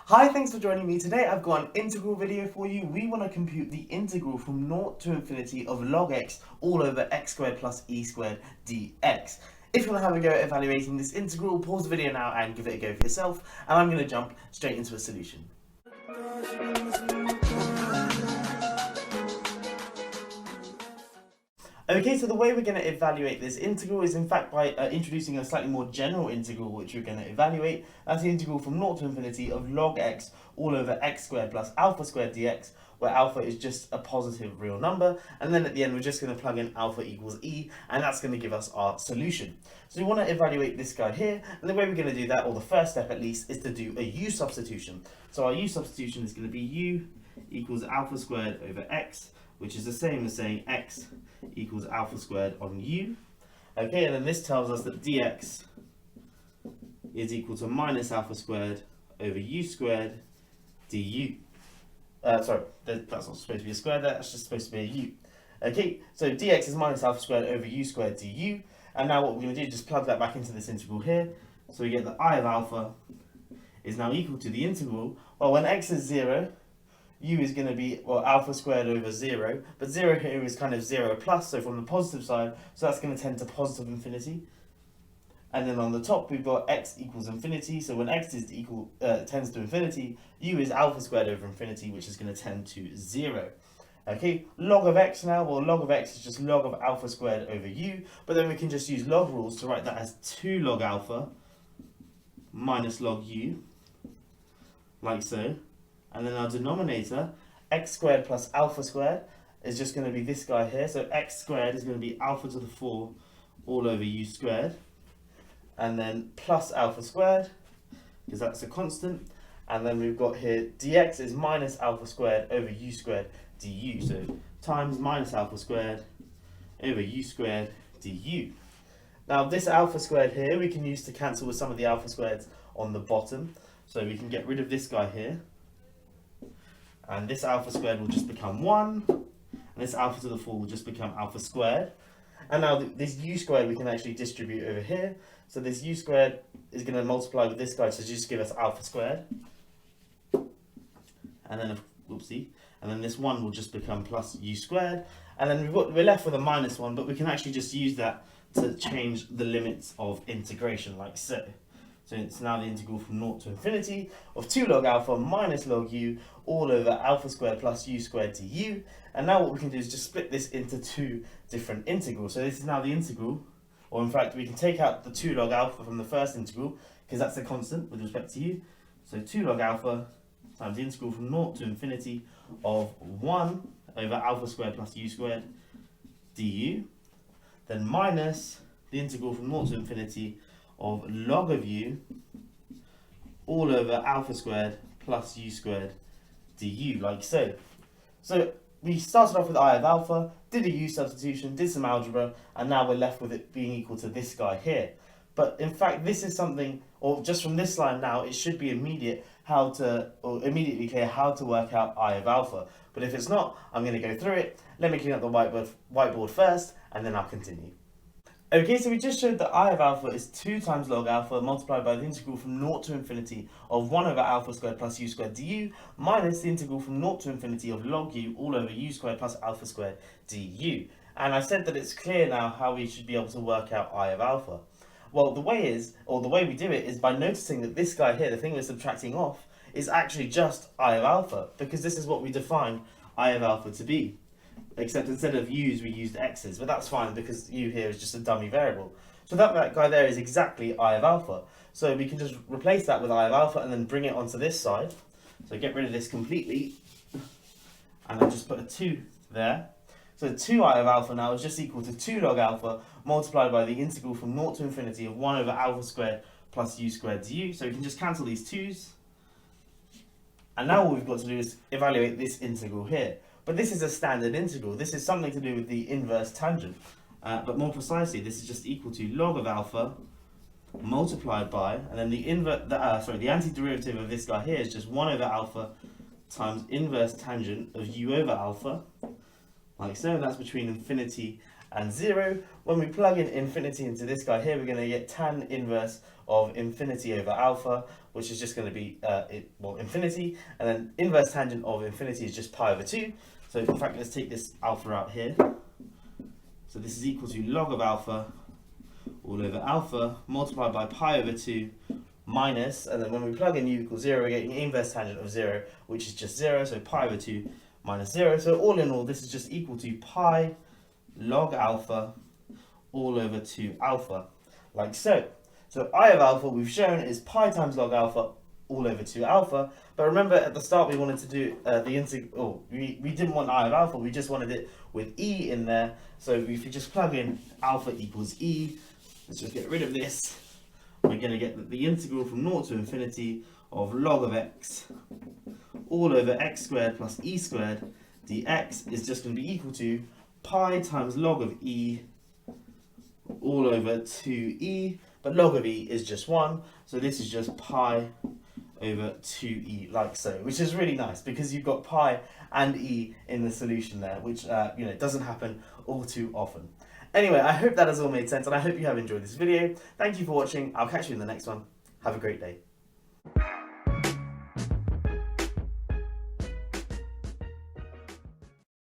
Hi, thanks for joining me. Today I've got an integral video for you. We want to compute the integral from 0 to infinity of log x all over x squared plus e squared dx. If you want to have a go at evaluating this integral, pause the video now and give it a go for yourself. And I'm going to jump straight into a solution. Okay, so the way we're going to evaluate this integral is in fact by introducing a slightly more general integral which we're going to evaluate. That's the integral from 0 to infinity of log x all over x squared plus alpha squared dx, where alpha is just a positive real number, and then at the end we're just going to plug in alpha equals e, and that's going to give us our solution. So we want to evaluate this guy here, and the way we're going to do that, or the first step at least, is to do a u substitution. So our u substitution is going to be u equals alpha squared over x, which is the same as saying x equals alpha squared on u. Okay, and then this tells us that dx is equal to minus alpha squared over u squared du. Sorry, that's not supposed to be a square there, that's just supposed to be a u. Okay, so dx is minus alpha squared over u squared du, and now what we're going to do is just plug that back into this integral here. So we get that I of alpha is now equal to the integral, well, when x is 0, u is going to be, well, alpha squared over 0, but 0 here is kind of 0 plus, so from the positive side, so that's going to tend to positive infinity. And then on the top we've got x equals infinity, so when x is tends to infinity, u is alpha squared over infinity, which is going to tend to 0. Okay, log of x now, well, log of x is just log of alpha squared over u, but then we can just use log rules to write that as 2 log alpha minus log u, like so. And then our denominator, x squared plus alpha squared, is just going to be this guy here. So x squared is going to be alpha to the 4 all over u squared. And then plus alpha squared, because that's a constant. And then we've got here dx is minus alpha squared over u squared du. So times minus alpha squared over u squared du. Now this alpha squared here we can use to cancel with some of the alpha squareds on the bottom. So we can get rid of this guy here. And this alpha squared will just become 1, and this alpha to the 4 will just become alpha squared. And now this u squared we can actually distribute over here. So this u squared is going to multiply with this guy to just give us alpha squared. And then, whoopsie, and then this 1 will just become plus u squared. And then we're left with a minus 1, but we can actually just use that to change the limits of integration, like so. So it's now the integral from 0 to infinity of 2 log alpha minus log u all over alpha squared plus u squared du. And now what we can do is just split this into two different integrals. So this is now the integral, or in fact we can take out the 2 log alpha from the first integral, because that's a constant with respect to u. So 2 log alpha times the integral from 0 to infinity of 1 over alpha squared plus u squared du. Then minus the integral from 0 to infinity of log of u all over alpha squared plus u squared du, like so. So we started off with I of alpha, did a u substitution, did some algebra, and now we're left with it being equal to this guy here. But in fact this is something, or just from this line now, it should be immediately clear how to work out I of alpha. But if it's not, I'm going to go through it. Let me clean up the whiteboard first, and then I'll continue. Okay, so we just showed that I of alpha is 2 times log alpha multiplied by the integral from 0 to infinity of 1 over alpha squared plus u squared du minus the integral from 0 to infinity of log u all over u squared plus alpha squared du. And I said that it's clear now how we should be able to work out I of alpha. Well, the way we do it is by noticing that this guy here, the thing we're subtracting off, is actually just I of alpha, because this is what we defined I of alpha to be. Except instead of u's we used x's, but that's fine because u here is just a dummy variable. So that guy there is exactly I of alpha. So we can just replace that with I of alpha and then bring it onto this side. So get rid of this completely, and I'll just put a 2 there. So 2I of alpha now is just equal to 2 log alpha multiplied by the integral from 0 to infinity of 1 over alpha squared plus u squared du. So we can just cancel these 2's. And now what we've got to do is evaluate this integral here. But this is a standard integral. This is something to do with the inverse tangent. But more precisely, this is just equal to log of alpha multiplied by, and then the antiderivative of this guy here is just 1 over alpha times inverse tangent of u over alpha, like so. And that's between infinity and 0. When we plug in infinity into this guy here, we're going to get tan inverse of infinity over alpha which is just going to be infinity, and then inverse tangent of infinity is just pi over 2. So in fact, let's take this alpha out here. So this is equal to log of alpha all over alpha multiplied by pi over 2 minus, and then when we plug in u equals 0, we're getting inverse tangent of 0, which is just 0, so pi over 2 minus 0. So all in all, this is just equal to pi log alpha all over 2 alpha, like so. So I of alpha we've shown is pi times log alpha all over 2 alpha, but remember at the start we wanted to do we didn't want I of alpha, we just wanted it with e in there. So if you just plug in alpha equals e, let's just get rid of this, we're going to get the integral from 0 to infinity of log of x all over x squared plus e squared dx is just going to be equal to pi times log of e all over 2e, but log of e is just 1, so this is just pi over 2e, like so, which is really nice because you've got pi and e in the solution there, which doesn't happen all too often. Anyway, I hope that has all made sense, and I hope you have enjoyed this video. Thank you for watching. I'll catch you in the next one. Have a great day.